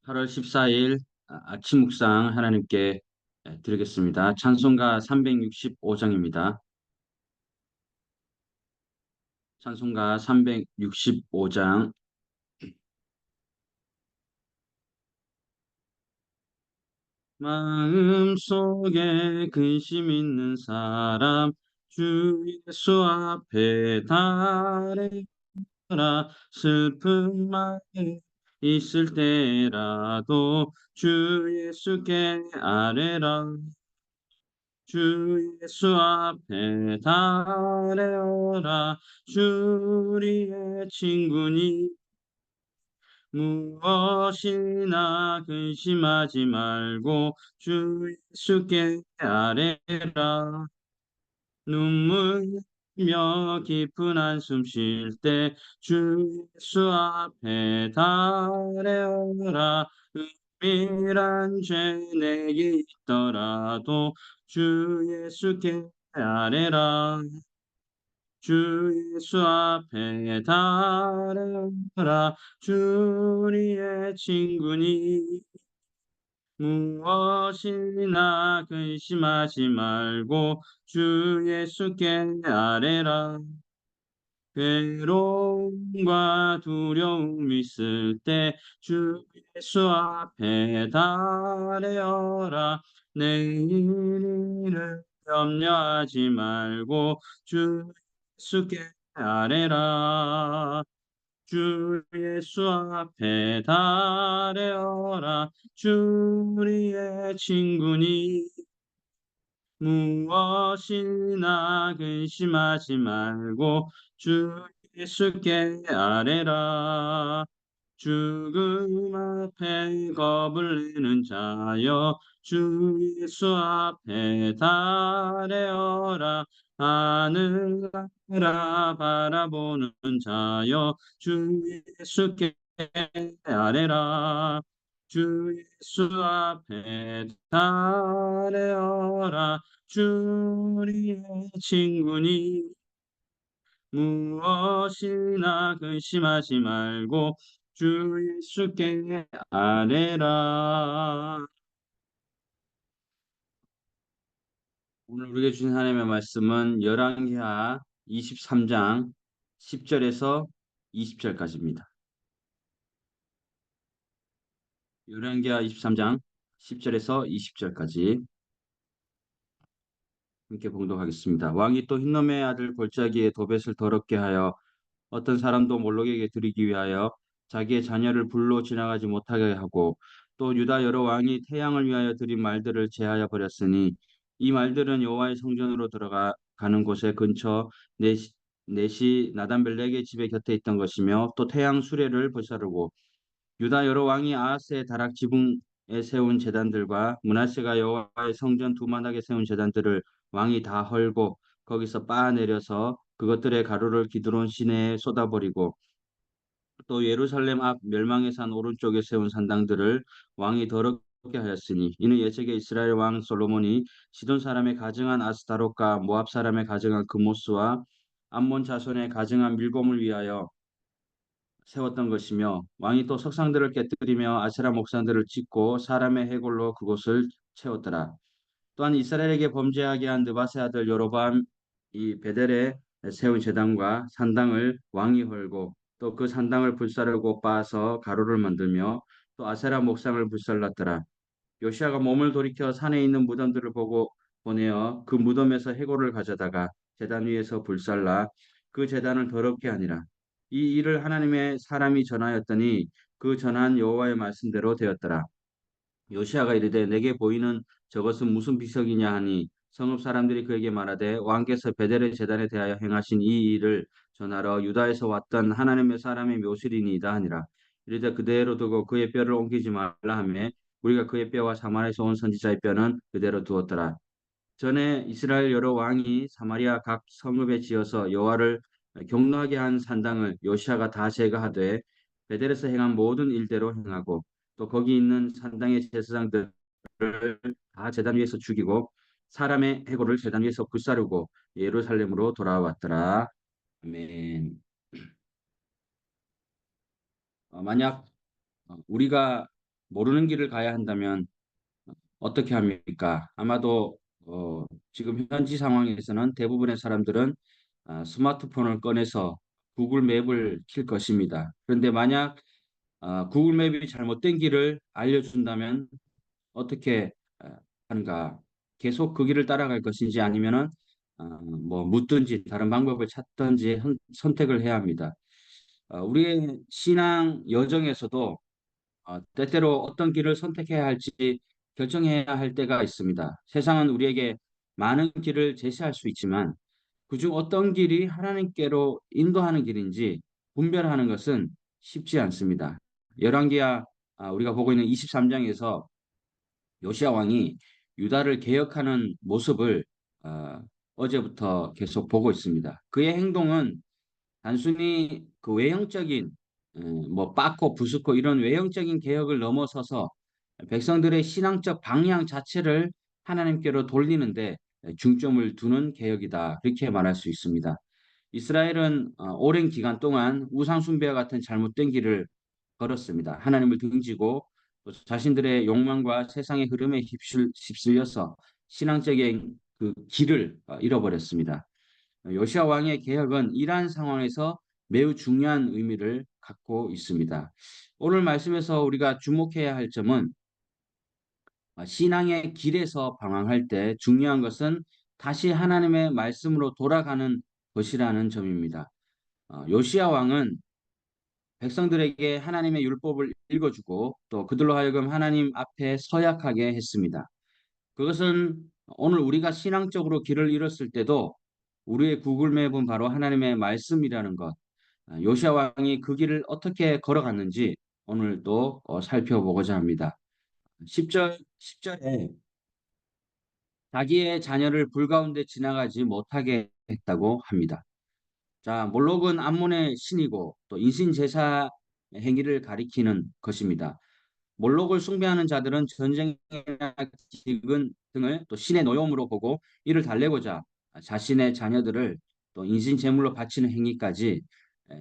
8월 14일 아침 묵상 하나님께 드리겠습니다. 찬송가 365장입니다. 찬송가 365장. 마음속에 근심 있는 사람 주 예수 앞에 달해라. 슬픈 마음 있을 때라도 주 예수께 아뢰라. 주 예수 앞에 달려라. 주 우리의 친구니 무엇이나 근심하지 말고 주 예수께 아뢰라. 눈물며 깊은 한숨 쉴 때 주 예수 앞에 달려라. 은밀한 죄 내게 있더라도 주 예수께 아뢰라. 주 예수 앞에 달려라. 주 우리의 친구니 무엇이나 근심하지 말고 주 예수께 아뢰라. 괴로움과 두려움 있을 때 주 예수 앞에 달려라. 내일 일을 염려하지 말고 주 예수께 아뢰라. 주 예수 앞에 달려라. 주 우리의 친구니 무엇이나 근심하지 말고 주 예수께 아뢰라. 죽음 앞에 겁을 내는 자여 주 예수 앞에 달려라. 하늘 나라 바라보는 자여 주 예수께 아뢰라. 주 예수 앞에 달려라. 주 우리의 친구니 무엇이나 근심하지 말고 주 예수께 아뢰라. 오늘 우리에게 주신 하나님의 말씀은 열왕기하 23장 10절에서 20절까지입니다. 열왕기하 23장 10절에서 20절까지 함께 봉독하겠습니다. 왕이 또 흰놈의 아들 골짜기에 도벳을 더럽게 하여 어떤 사람도 몰록에게 드리기 위하여 자기의 자녀를 불로 지나가지 못하게 하고 또 유다 여러 왕이 태양을 위하여 드린 말들을 제하여 버렸으니 이 말들은 여호와의 성전으로 들어가 가는 곳에 근처 네시, 네시 나단벨렉의 집에 곁에 있던 것이며 또 태양 수레를 불사르고 유다 여러 왕이 아하스의 다락 지붕에 세운 제단들과 므낫세가 여호와의 성전 두만하게 세운 제단들을 왕이 다 헐고 거기서 빻아내려서 그것들의 가루를 기드론 시내에 쏟아버리고 또 예루살렘 앞 멸망의 산 오른쪽에 세운 산당들을 왕이 더럽게 하였으니 이는 예적의 이스라엘 왕 솔로몬이 시돈 사람의 가증한 아스타롯과 모압 사람의 가증한 그모스와 암몬 자손의 가증한 밀곰을 위하여 세웠던 것이며 왕이 또 석상들을 깨뜨리며 아세라 목상들을 짓고 사람의 해골로 그곳을 채웠더라. 또한 이스라엘에게 범죄하게 한 느바세 아들 여로보암 이 베델에 세운 제단과 산당을 왕이 헐고 또 그 산당을 불사르고 빻아서 가루를 만들며 또 아세라 목상을 불살랐더라. 요시아가 몸을 돌이켜 산에 있는 무덤들을 보고 보내어 그 무덤에서 해골을 가져다가 제단 위에서 불살라 그 제단을 더럽게 하니라. 이 일을 하나님의 사람이 전하였더니 그 전한 여호와의 말씀대로 되었더라. 요시아가 이르되 내게 보이는 저것은 무슨 비석이냐 하니 성읍 사람들이 그에게 말하되 왕께서 베델의 제단에 대하여 행하신 이 일을 전하러 유다에서 왔던 하나님의 사람의 묘실이니이다 하니라. 이르되 그대로 두고 그의 뼈를 옮기지 말라 하며 우리가 그의 뼈와 사마리아에서 온 선지자의 뼈는 그대로 두었더라. 전에 이스라엘 여러 왕이 사마리아 각 성읍에 지어서 여호와를 경노하게 한 산당을 요시아가 다 제거하되 베델에서 행한 모든 일대로 행하고 또 거기 있는 산당의 제사장들을 다 제단 위에서 죽이고 사람의 해골을 제단 위에서 불사르고 예루살렘으로 돌아왔더라. 아멘. 만약 우리가 모르는 길을 가야 한다면 어떻게 합니까? 아마도 지금 현지 상황에서는 대부분의 사람들은 스마트폰을 꺼내서 구글 맵을 킬 것입니다. 그런데 만약 구글 맵이 잘못된 길을 알려준다면 어떻게 어, 하는가? 계속 그 길을 따라갈 것인지 아니면은 뭐 묻든지 다른 방법을 찾든지 선택을 해야 합니다. 우리의 신앙 여정에서도 때때로 어떤 길을 선택해야 할지 결정해야 할 때가 있습니다. 세상은 우리에게 많은 길을 제시할 수 있지만 그중 어떤 길이 하나님께로 인도하는 길인지 분별하는 것은 쉽지 않습니다. 열왕기야 우리가 보고 있는 23장에서 요시야 왕이 유다를 개혁하는 모습을 어제부터 계속 보고 있습니다. 그의 행동은 단순히 그 외형적인 뭐 빠고 부수고 이런 외형적인 개혁을 넘어서서 백성들의 신앙적 방향 자체를 하나님께로 돌리는데 중점을 두는 개혁이다. 그렇게 말할 수 있습니다. 이스라엘은 오랜 기간 동안 우상 숭배와 같은 잘못된 길을 걸었습니다. 하나님을 등지고 또 자신들의 욕망과 세상의 흐름에 휩쓸려서 신앙적인 그 길을 잃어버렸습니다. 요시아 왕의 개혁은 이러한 상황에서 매우 중요한 의미를 갖고 있습니다. 오늘 말씀에서 우리가 주목해야 할 점은 신앙의 길에서 방황할 때 중요한 것은 다시 하나님의 말씀으로 돌아가는 것이라는 점입니다. 요시야 왕은 백성들에게 하나님의 율법을 읽어주고 또 그들로 하여금 하나님 앞에 서약하게 했습니다. 그것은 오늘 우리가 신앙적으로 길을 잃었을 때도 우리의 구글 맵은 바로 하나님의 말씀이라는 것. 요시아 왕이 그 길을 어떻게 걸어갔는지 오늘 또 살펴보고자 합니다. 10절에 자기의 자녀를 불 가운데 지나가지 못하게 했다고 합니다. 자, 몰록은 암몬의 신이고 또 인신 제사 행위를 가리키는 것입니다. 몰록을 숭배하는 자들은 전쟁이나 기근 등을 또 신의 노여움으로 보고 이를 달래고자 자신의 자녀들을 또 인신 제물로 바치는 행위까지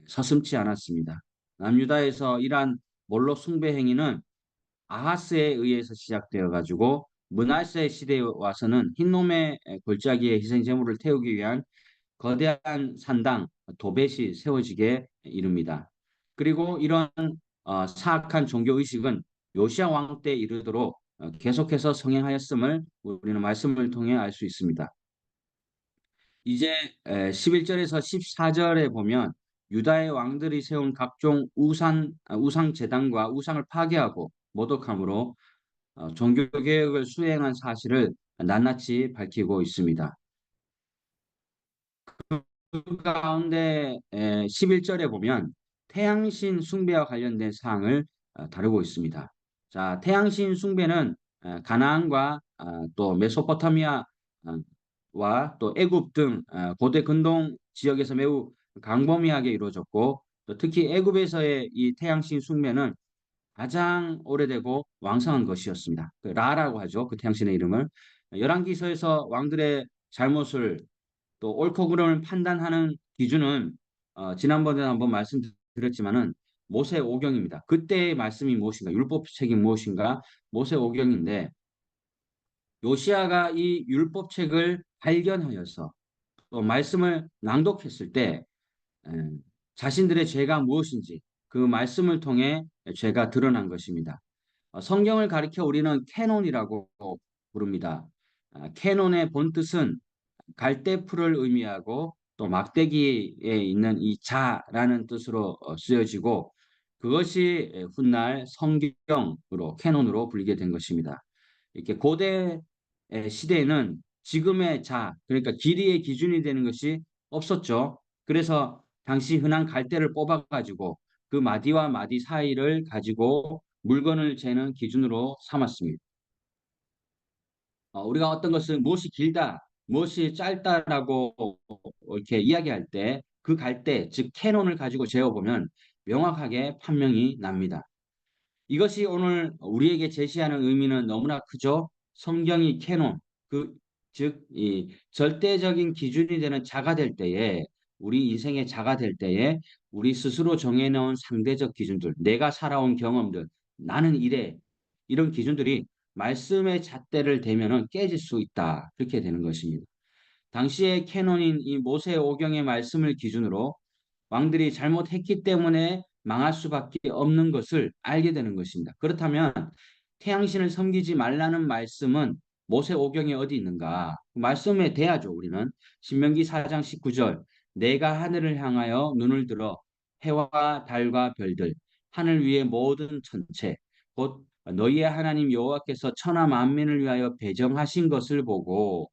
서슴지 않았습니다. 남유다에서 이러한 몰록 숭배 행위는 아하스에 의해서 시작되어 가지고 므낫세 시대에 와서는 흰놈의 골짜기에 희생 제물을 태우기 위한 거대한 산당 도벳이 세워지게 이릅니다. 그리고 이런 사악한 종교 의식은 요시아 왕 때 이르도록 계속해서 성행하였음을 우리는 말씀을 통해 알 수 있습니다. 이제 11절에서 14절에 보면 유다의 왕들이 세운 각종 우상 제단과 우상을 파괴하고 모독함으로 종교 개혁을 수행한 사실을 낱낱이 밝히고 있습니다. 그 가운데 11절에 보면 태양신 숭배와 관련된 사항을 다루고 있습니다. 자, 태양신 숭배는 가나안과 또 메소포타미아와 또 애굽 등 고대 근동 지역에서 매우 광범위하게 이루어졌고 또 특히 애굽에서의 이 태양신 숭배는 가장 오래되고 왕성한 것이었습니다. 그 라라고 하죠. 그 태양신의 이름을. 열왕기서에서 왕들의 잘못을 또 옳고 그름을 판단하는 기준은 지난번에 한번 말씀드렸지만은 모세 오경입니다. 그때의 말씀이 무엇인가, 율법책이 무엇인가, 모세 오경인데 요시아가 이 율법책을 발견하여서 또 말씀을 낭독했을 때 자신들의 죄가 무엇인지 그 말씀을 통해 죄가 드러난 것입니다. 성경을 가리켜 우리는 캐논이라고 부릅니다. 캐논의 본뜻은 갈대풀을 의미하고 또 막대기에 있는 이 자라는 뜻으로 쓰여지고 그것이 훗날 성경으로 캐논으로 불리게 된 것입니다. 이렇게 고대 시대에는 지금의 자 그러니까 길이의 기준이 되는 것이 없었죠. 그래서 당시 흔한 갈대를 뽑아가지고 그 마디와 마디 사이를 가지고 물건을 재는 기준으로 삼았습니다. 우리가 어떤 것은 무엇이 길다, 무엇이 짧다라고 이렇게 이야기할 때 그 갈대, 즉 캐논을 가지고 재어보면 명확하게 판명이 납니다. 이것이 오늘 우리에게 제시하는 의미는 너무나 크죠. 성경이 캐논, 그, 즉, 이 절대적인 기준이 되는 자가 될 때에 우리 인생의 자가 될 때에 우리 스스로 정해놓은 상대적 기준들, 내가 살아온 경험들, 나는 이래, 이런 기준들이 말씀의 잣대를 대면은 깨질 수 있다. 그렇게 되는 것입니다. 당시의 캐논인 이 모세 오경의 말씀을 기준으로 왕들이 잘못했기 때문에 망할 수밖에 없는 것을 알게 되는 것입니다. 그렇다면 태양신을 섬기지 말라는 말씀은 모세 오경에 어디 있는가? 그 말씀에 대하죠, 우리는. 신명기 4장 19절. 내가 하늘을 향하여 눈을 들어 해와 달과 별들, 하늘 위의 모든 천체, 곧 너희의 하나님 여호와께서 천하 만민을 위하여 배정하신 것을 보고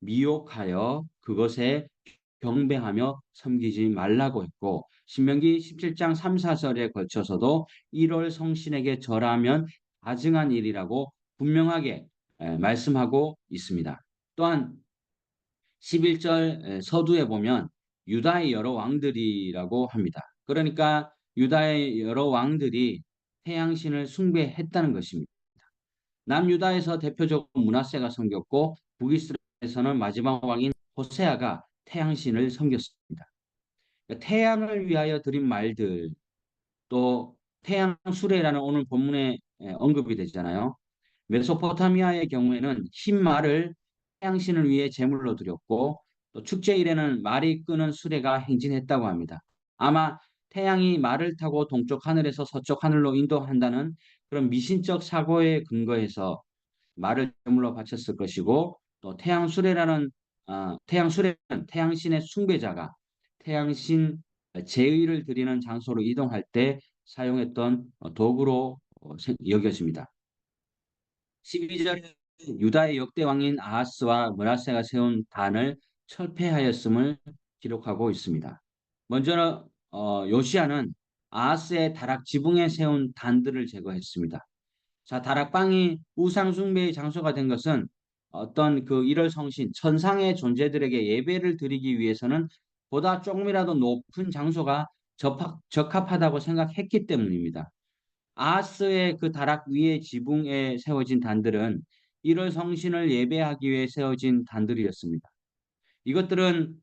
미혹하여 그것에 경배하며 섬기지 말라고 했고, 신명기 17장 3, 4절에 걸쳐서도 1월 성신에게 절하면 가증한 일이라고 분명하게 말씀하고 있습니다. 또한 11절 서두에 보면 유다의 여러 왕들이라고 합니다. 그러니까 유다의 여러 왕들이 태양신을 숭배했다는 것입니다. 남유다에서 대표적으로 므낫세가 섬겼고, 북이스라엘에서는 마지막 왕인 호세아가 태양신을 섬겼습니다. 그러니까 태양을 위하여 드린 말들, 또 태양 수레라는 오늘 본문에 언급이 되잖아요. 메소포타미아의 경우에는 흰 말을 태양신을 위해 제물로 드렸고, 또 축제일에는 말이 끄는 수레가 행진했다고 합니다. 아마 태양이 말을 타고 동쪽 하늘에서 서쪽 하늘로 인도한다는 그런 미신적 사고에 근거해서 말을 제물로 바쳤을 것이고, 또 태양 수레는 태양신의 숭배자가 태양신 제의를 드리는 장소로 이동할 때 사용했던 도구로 여겨집니다. 12절에 유다의 역대 왕인 아하스와 므낫세가 세운 단을 철폐하였음을 기록하고 있습니다. 먼저 요시아는 아하스의 다락 지붕에 세운 단들을 제거했습니다. 자, 다락방이 우상 숭배의 장소가 된 것은 어떤 그 일월 성신, 천상의 존재들에게 예배를 드리기 위해서는 보다 조금이라도 높은 장소가 적합하다고 생각했기 때문입니다. 아하스의 그 다락 위에 지붕에 세워진 단들은 일월 성신을 예배하기 위해 세워진 단들이었습니다. 이것들은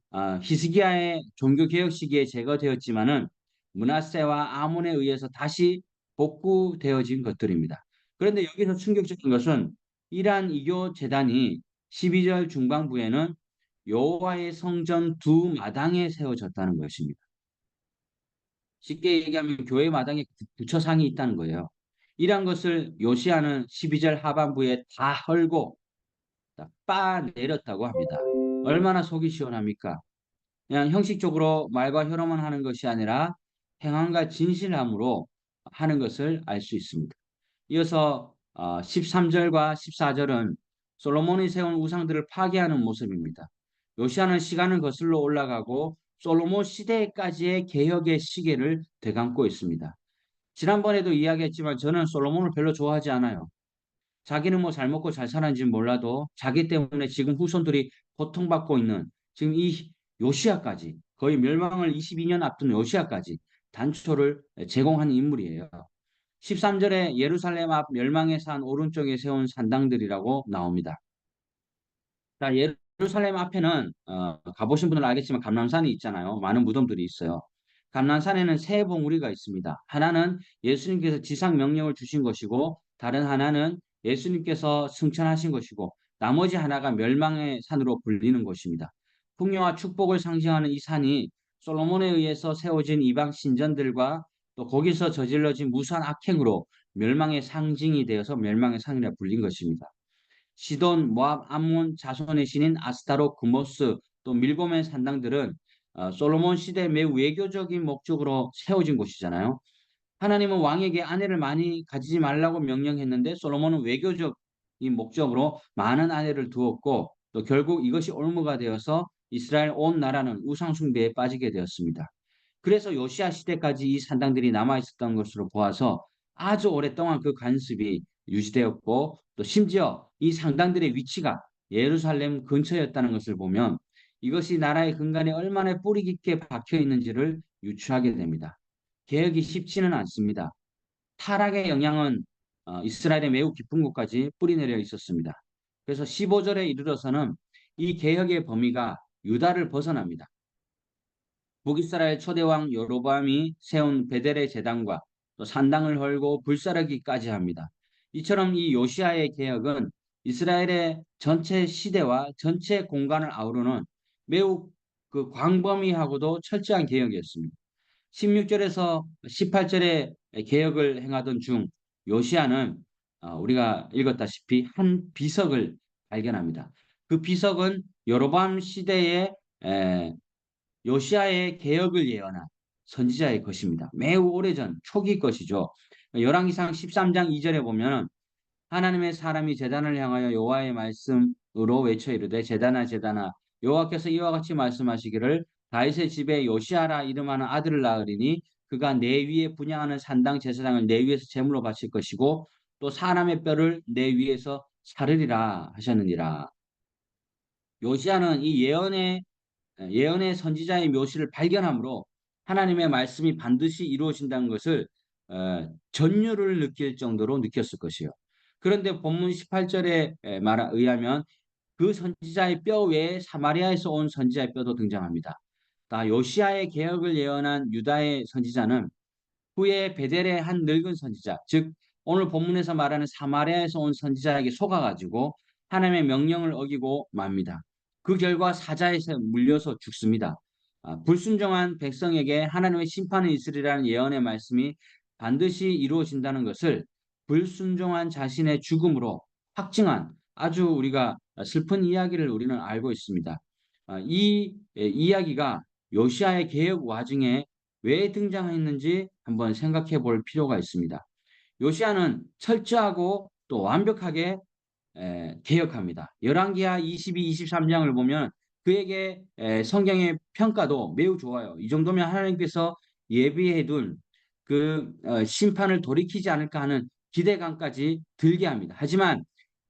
히스기야의 종교 개혁 시기에 제거되었지만은 므낫세와 아몬에 의해서 다시 복구되어진 것들입니다. 그런데 여기서 충격적인 것은 이러한 이교 제단이 12절 중반부에는 여호와의 성전 두 마당에 세워졌다는 것입니다. 쉽게 얘기하면 교회 마당에 부처상이 있다는 거예요. 이러한 것을 요시아는 12절 하반부에 다 헐고 빠 내렸다고 합니다. 얼마나 속이 시원합니까? 그냥 형식적으로 말과 혀로만 하는 것이 아니라 행함과 진실함으로 하는 것을 알 수 있습니다. 이어서 13절과 14절은 솔로몬이 세운 우상들을 파괴하는 모습입니다. 요시아는 시간을 거슬러 올라가고 솔로몬 시대까지의 개혁의 시계를 되감고 있습니다. 지난번에도 이야기했지만 저는 솔로몬을 별로 좋아하지 않아요. 자기는 뭐 잘 먹고 잘 사는지는 몰라도 자기 때문에 지금 후손들이 고통받고 있는 지금 이 요시아까지 거의 멸망을 22년 앞둔 요시아까지 단초를 제공한 인물이에요. 13절에 예루살렘 앞 멸망의 산 오른쪽에 세운 산당들이라고 나옵니다. 자, 예루살렘 앞에는 가보신 분들은 알겠지만 감람산이 있잖아요. 많은 무덤들이 있어요. 감람산에는 세 봉우리가 있습니다. 하나는 예수님께서 지상 명령을 주신 것이고, 다른 하나는 예수님께서 승천하신 것이고, 나머지 하나가 멸망의 산으로 불리는 것입니다. 풍요와 축복을 상징하는 이 산이 솔로몬에 의해서 세워진 이방 신전들과 또 거기서 저질러진 무수한 악행으로 멸망의 상징이 되어서 멸망의 산이라 불린 것입니다. 시돈, 모압, 암몬 자손의 신인 아스타롯, 구모스, 또 밀곰의 산당들은 솔로몬 시대 매우 외교적인 목적으로 세워진 곳이잖아요. 하나님은 왕에게 아내를 많이 가지지 말라고 명령했는데 솔로몬은 외교적인 목적으로 많은 아내를 두었고, 또 결국 이것이 올무가 되어서 이스라엘 온 나라는 우상 숭배에 빠지게 되었습니다. 그래서 요시아 시대까지 이 산당들이 남아 있었던 것으로 보아서 아주 오랫동안 그 관습이 유지되었고, 또 심지어 이 상당들의 위치가 예루살렘 근처였다는 것을 보면 이것이 나라의 근간에 얼마나 뿌리 깊게 박혀 있는지를 유추하게 됩니다. 개혁이 쉽지는 않습니다. 타락의 영향은 이스라엘의 매우 깊은 곳까지 뿌리내려 있었습니다. 그래서 15절에 이르러서는 이 개혁의 범위가 유다를 벗어납니다. 북이스라엘 초대왕 여로보암이 세운 베델의 제단과 또 산당을 헐고 불사르기까지 합니다. 이처럼 이 요시아의 개혁은 이스라엘의 전체 시대와 전체 공간을 아우르는 매우 그 광범위하고도 철저한 개혁이었습니다. 16절에서 18절에 개혁을 행하던 중 요시아는 우리가 읽었다시피 한 비석을 발견합니다. 그 비석은 여로보암 시대에 에, 요시아의 개혁을 예언한 선지자의 것입니다. 매우 오래전 초기 것이죠. 열왕기상 13장 2절에 보면 하나님의 사람이 제단을 향하여 여호와의 말씀으로 외쳐 이르되 제단아 제단아 여호와께서 이와 같이 말씀하시기를 다윗의 집에 요시아라 이름하는 아들을 낳으리니 그가 내 위에 분향하는 산당 제사장을 내 위에서 제물로 바칠 것이고 또 사람의 뼈를 내 위에서 사르리라 하셨느니라. 요시아는 이 예언의 선지자의 묘시를 발견함으로 하나님의 말씀이 반드시 이루어진다는 것을 전율을 느낄 정도로 느꼈을 것이요. 그런데 본문 18절에 말에 의하면 그 선지자의 뼈 외에 사마리아에서 온 선지자의 뼈도 등장합니다. 요시아의 개혁을 예언한 유다의 선지자는 후에 베델의 한 늙은 선지자, 즉 오늘 본문에서 말하는 사마리아에서 온 선지자에게 속아가지고 하나님의 명령을 어기고 맙니다. 그 결과 사자에서 물려서 죽습니다. 불순종한 백성에게 하나님의 심판이 있으리라는 예언의 말씀이 반드시 이루어진다는 것을 불순종한 자신의 죽음으로 확증한 아주 우리가 슬픈 이야기를 우리는 알고 있습니다. 이 이야기가 요시아의 개혁 와중에 왜 등장했는지 한번 생각해 볼 필요가 있습니다. 요시아는 철저하고 또 완벽하게 개혁합니다. 열왕기하 22, 23장을 보면 그에게 성경의 평가도 매우 좋아요. 이 정도면 하나님께서 예비해 둔그 심판을 돌이키지 않을까 하는 기대감까지 들게 합니다. 하지만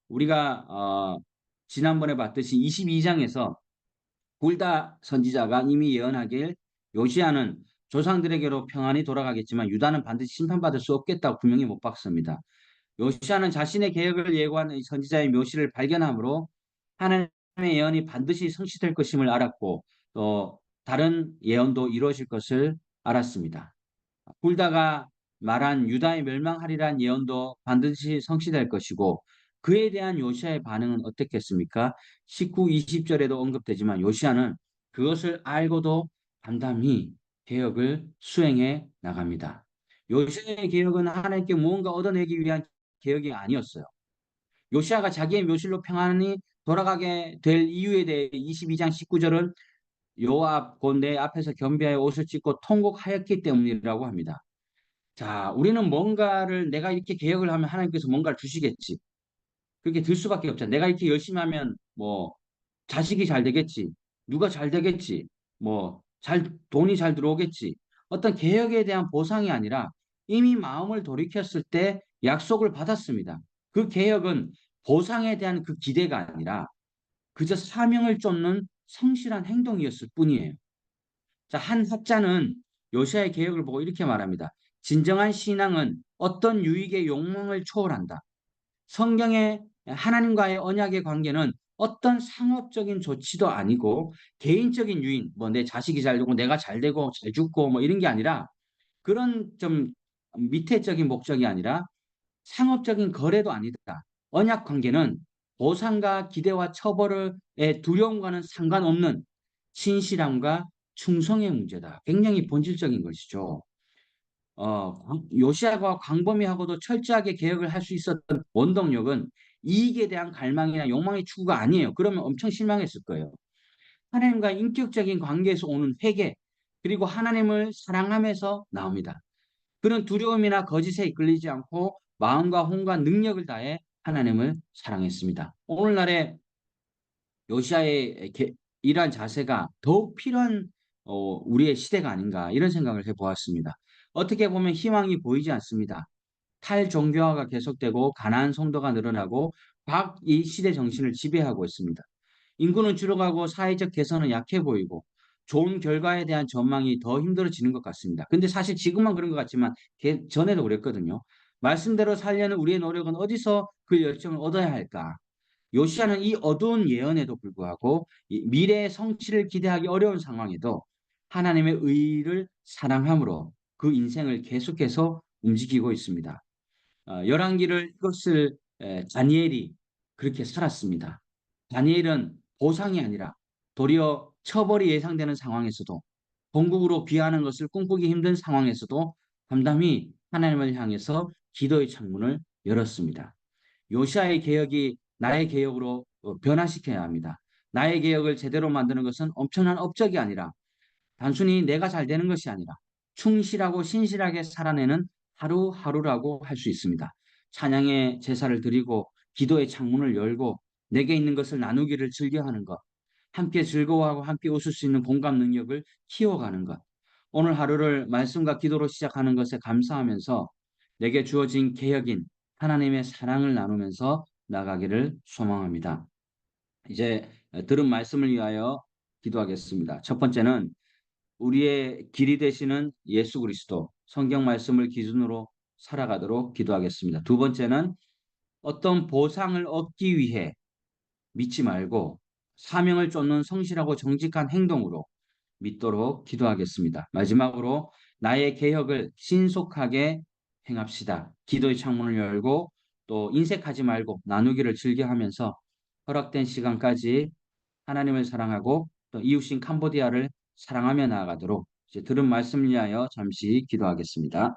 우리가 지난번에 봤듯이 22장에서 굴다 선지자가 이미 예언하길 요시아는 조상들에게로 평안히 돌아가겠지만 유다는 반드시 심판받을 수 없겠다고 분명히 못 박습니다. 요시아는 자신의 계획을 예고한 선지자의 묘시를 발견함으로 하나님의 예언이 반드시 성취될 것임을 알았고 또 다른 예언도 이루어질 것을 알았습니다. 굴다가 말한 유다의 멸망하리란 예언도 반드시 성취될 것이고 그에 대한 요시아의 반응은 어떻겠습니까? 19, 20절에도 언급되지만 요시아는 그것을 알고도 담담히 개혁을 수행해 나갑니다. 요시아의 개혁은 하나님께 무언가 얻어내기 위한 개혁이 아니었어요. 요시아가 자기의 묘실로 평안히 돌아가게 될 이유에 대해 22장 19절은 요압 곧 내 앞에서 겸비하여 옷을 찢고 통곡하였기 때문이라고 합니다. 자, 우리는 뭔가를 내가 이렇게 개혁을 하면 하나님께서 뭔가를 주시겠지. 그렇게 들 수밖에 없잖아. 내가 이렇게 열심히 하면 뭐 자식이 잘 되겠지. 누가 잘 되겠지. 뭐 돈이 잘 들어오겠지. 어떤 개혁에 대한 보상이 아니라 이미 마음을 돌이켰을 때 약속을 받았습니다. 그 개혁은 보상에 대한 그 기대가 아니라 그저 사명을 쫓는 성실한 행동이었을 뿐이에요. 자, 한 학자는 요시아의 개혁을 보고 이렇게 말합니다. 진정한 신앙은 어떤 유익의 욕망을 초월한다. 성경의 하나님과의 언약의 관계는 어떤 상업적인 조치도 아니고 개인적인 유인, 뭐 내 자식이 잘 되고 내가 잘 되고 잘 죽고 뭐 이런 게 아니라 그런 좀 밑에적인 목적이 아니라 상업적인 거래도 아니다. 언약 관계는 보상과 기대와 처벌의 두려움과는 상관없는 신실함과 충성의 문제다. 굉장히 본질적인 것이죠. 요시아가 광범위하고도 철저하게 개혁을 할 수 있었던 원동력은 이익에 대한 갈망이나 욕망의 추구가 아니에요. 그러면 엄청 실망했을 거예요. 하나님과 인격적인 관계에서 오는 회개, 그리고 하나님을 사랑하면서 나옵니다. 그런 두려움이나 거짓에 이끌리지 않고 마음과 혼과 능력을 다해 하나님을 사랑했습니다. 오늘날의 요시아의 이러한 자세가 더욱 필요한 우리의 시대가 아닌가 이런 생각을 해보았습니다. 어떻게 보면 희망이 보이지 않습니다. 탈종교화가 계속되고 가난한 성도가 늘어나고 각 이 시대 정신을 지배하고 있습니다. 인구는 줄어가고 사회적 개선은 약해 보이고 좋은 결과에 대한 전망이 더 힘들어지는 것 같습니다. 근데 사실 지금만 그런 것 같지만 전에도 그랬거든요. 말씀대로 살려는 우리의 노력은 어디서 그 열정을 얻어야 할까? 요시아는 이 어두운 예언에도 불구하고 미래의 성취를 기대하기 어려운 상황에도 하나님의 의를 사랑함으로 그 인생을 계속해서 움직이고 있습니다. 열왕기를 이것을 다니엘이 그렇게 살았습니다. 다니엘은 보상이 아니라 도리어 처벌이 예상되는 상황에서도 본국으로 귀하는 것을 꿈꾸기 힘든 상황에서도 담담히 하나님을 향해서 기도의 창문을 열었습니다. 요시아의 개혁이 나의 개혁으로 변화시켜야 합니다. 나의 개혁을 제대로 만드는 것은 엄청난 업적이 아니라 단순히 내가 잘 되는 것이 아니라 충실하고 신실하게 살아내는 하루하루라고 할 수 있습니다. 찬양의 제사를 드리고 기도의 창문을 열고 내게 있는 것을 나누기를 즐겨하는 것, 함께 즐거워하고 함께 웃을 수 있는 공감 능력을 키워가는 것, 오늘 하루를 말씀과 기도로 시작하는 것에 감사하면서 내게 주어진 개혁인 하나님의 사랑을 나누면서 나가기를 소망합니다. 이제 들은 말씀을 위하여 기도하겠습니다. 첫 번째는 우리의 길이 되시는 예수 그리스도 성경 말씀을 기준으로 살아가도록 기도하겠습니다. 두 번째는 어떤 보상을 얻기 위해 믿지 말고 사명을 쫓는 성실하고 정직한 행동으로 믿도록 기도하겠습니다. 마지막으로 나의 개혁을 신속하게 행합시다. 기도의 창문을 열고 또 인색하지 말고 나누기를 즐겨하면서 허락된 시간까지 하나님을 사랑하고 또 이웃인 캄보디아를 사랑하며 나아가도록 이제 들은 말씀을 위하여 잠시 기도하겠습니다.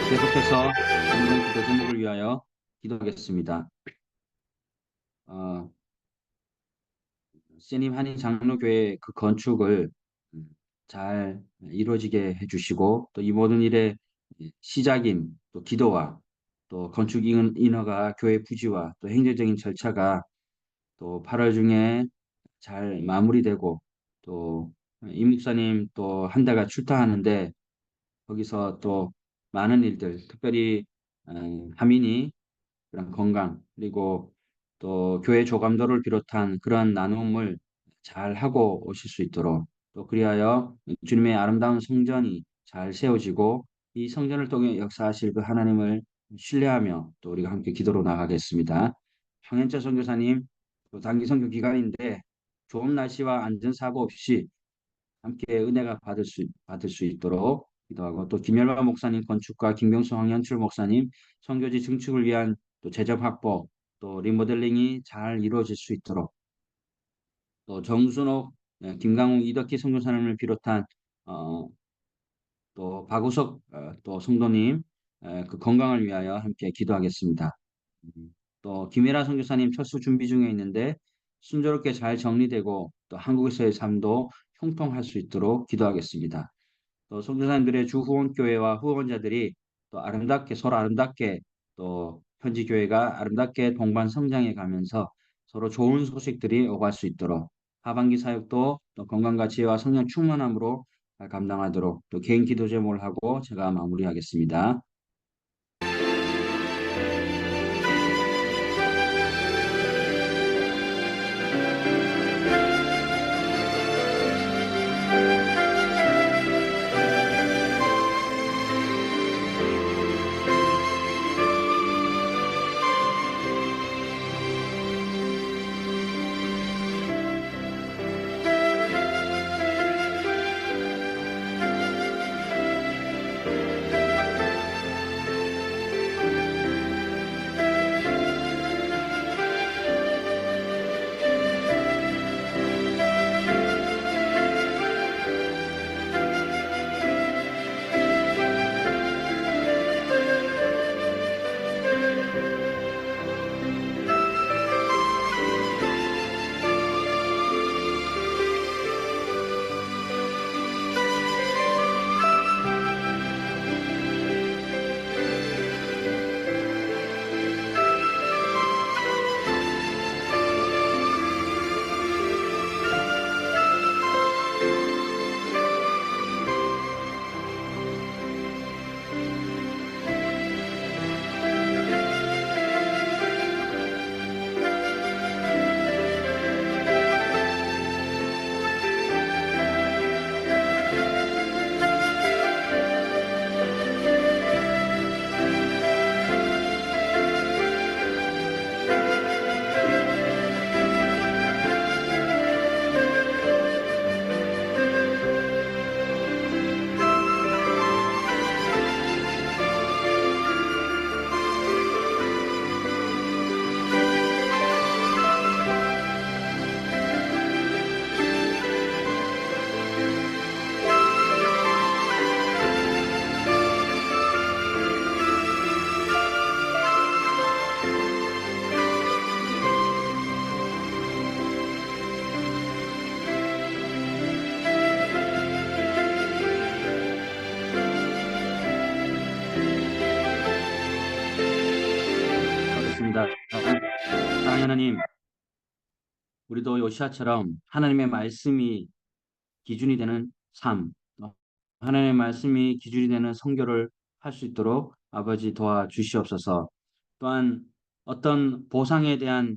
계속해서 오늘은 기도 제목을 위하여 기도하겠습니다. 세님 한인 장로교회 그 건축을 잘 이루어지게 해주시고 또 이 모든 일의 시작인 또 기도와 또 건축 인허가 교회 부지와 또 행정적인 절차가 또 8월 중에 잘 마무리되고 또 임 목사님 또 한 달가 출타하는데 거기서 또 많은 일들 특별히 하민이 그런 건강 그리고 또 교회 조감도를 비롯한 그런 나눔을 잘 하고 오실 수 있도록 또 그리하여 주님의 아름다운 성전이 잘 세워지고 이 성전을 통해 역사하실 그 하나님을 신뢰하며 또 우리가 함께 기도로 나가겠습니다. 황현철 선교사님 또 단기 선교 기간인데 좋은 날씨와 안전사고 없이 함께 은혜가 받을 수 있도록 기도하고 또 김열바 목사님 건축가 김병수 황현출 목사님 선교지 증축을 위한 또 재정 확보 또 리모델링이 잘 이루어질 수 있도록 또 정순옥 김강욱 이덕희 선교사님을 비롯한 어, 또 박우석 또 성도님 그 건강을 위하여 함께 기도하겠습니다. 또 김혜라 선교사님 철수 준비 중에 있는데 순조롭게 잘 정리되고 또 한국에서의 삶도 형통할 수 있도록 기도하겠습니다. 또 선교사님들의 주 후원교회와 후원자들이 또 아름답게 서로 아름답게 또 현지 교회가 아름답게 동반 성장해 가면서 서로 좋은 소식들이 오갈 수 있도록 하반기 사역도 또 건강과 지혜와 성령 충만함으로 감당하도록 또 개인 기도 제목을 하고 제가 마무리하겠습니다. 하겠습니다. 사랑하는 하나님, 우리도 요시아처럼 하나님의 말씀이 기준이 되는 삶, 하나님의 말씀이 기준이 되는 선교를 할 수 있도록 아버지 도와주시옵소서. 또한 어떤 보상에 대한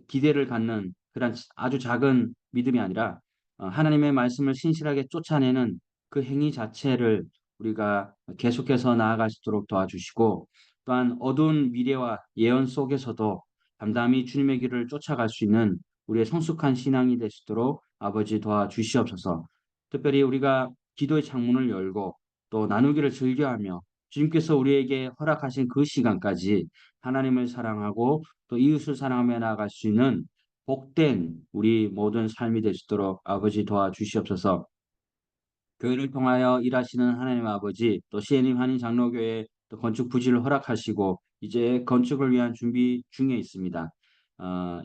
기대를 갖는 그런 아주 작은 믿음이 아니라 하나님의 말씀을 신실하게 쫓아내는 그 행위 자체를 우리가 계속해서 나아갈 수 있도록 도와주시고 또한 어두운 미래와 예언 속에서도 담담히 주님의 길을 쫓아갈 수 있는 우리의 성숙한 신앙이 될 수 있도록 아버지 도와주시옵소서. 특별히 우리가 기도의 창문을 열고 또 나누기를 즐겨하며 주님께서 우리에게 허락하신 그 시간까지 하나님을 사랑하고 또 이웃을 사랑하며 나아갈 수 있는 복된 우리 모든 삶이 될 수 있도록 아버지 도와주시옵소서. 교회를 통하여 일하시는 하나님 아버지, 또 CN임 한인 장로교회 또 건축 부지를 허락하시고 이제 건축을 위한 준비 중에 있습니다.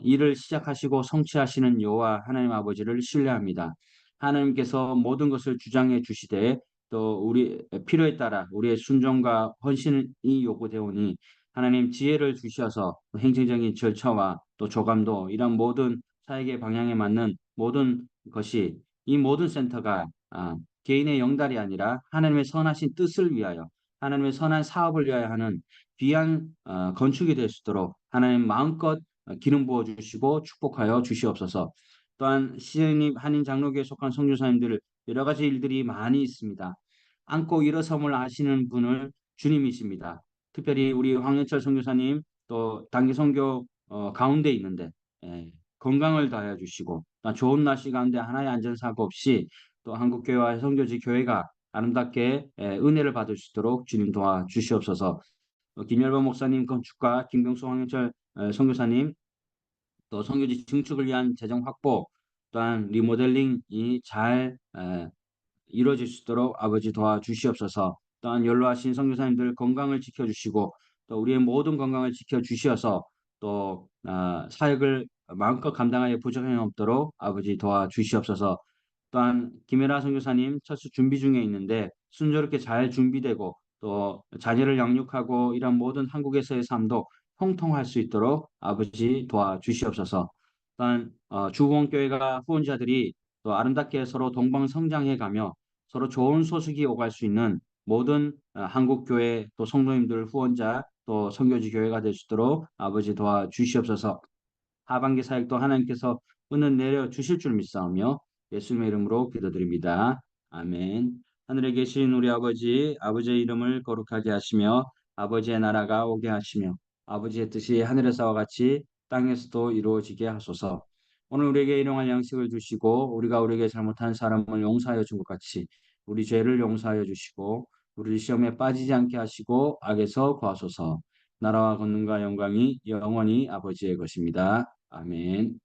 일을 시작하시고 성취하시는 여호와 하나님 아버지를 신뢰합니다. 하나님께서 모든 것을 주장해 주시되 또 우리 필요에 따라 우리의 순종과 헌신이 요구되오니 하나님 지혜를 주셔서 행정적인 절차와 또 조감도 이런 모든 사역의 방향에 맞는 모든 것이 이 모든 센터가 개인의 영달이 아니라 하나님의 선하신 뜻을 위하여 하나님의 선한 사업을 위하여 하는 귀한 건축이 될 수 있도록 하나님 마음껏 기름 부어 주시고 축복하여 주시옵소서. 또한 시恩한인 장로교에 속한 선교사님들 여러 가지 일들이 많이 있습니다. 안고 일어섬을 아시는 분을 주님이십니다. 특별히 우리 황현철 선교사님 또 단기 선교 가운데 있는데 건강을 다해 주시고 좋은 날씨 가운데 하나의 안전사고 없이 또 한국교회와 선교지 교회가 아름답게 은혜를 받을 수 있도록 주님 도와주시옵소서. 김열범 목사님 건축과 김병수 황현철 선교사님 또 선교지 증축을 위한 재정 확보 또한 리모델링이 잘 이루어질 수 있도록 아버지 도와주시옵소서. 또한 연로하신 선교사님들 건강을 지켜주시고 또 우리의 모든 건강을 지켜주시어서 또 사역을 마음껏 감당하여 부족함이 없도록 아버지 도와주시옵소서. 또한 김혜라 선교사님 처수 준비 중에 있는데 순조롭게 잘 준비되고 또 자녀를 양육하고 이런 모든 한국에서의 삶도 형통할 수 있도록 아버지 도와주시옵소서. 또한 주공교회가 후원자들이 또 아름답게 서로 동방 성장해가며 서로 좋은 소식이 오갈 수 있는 모든 한국교회 또 성도님들 후원자 또 선교지 교회가 될 수 있도록 아버지 도와주시옵소서. 하반기 사역도 하나님께서 은은 내려 주실 줄 믿사오며 예수님의 이름으로 기도드립니다. 아멘. 하늘에 계신 우리 아버지, 아버지의 이름을 거룩하게 하시며 아버지의 나라가 오게 하시며 아버지의 뜻이 하늘에서와 같이 땅에서도 이루어지게 하소서. 오늘 우리에게 일용할 양식을 주시고 우리가 우리에게 잘못한 사람을 용서하여 준 것 같이 우리 죄를 용서하여 주시고 우리 시험에 빠지지 않게 하시고 악에서 구하소서. 나라와 권능과 영광이 영원히 아버지의 것입니다. 아멘.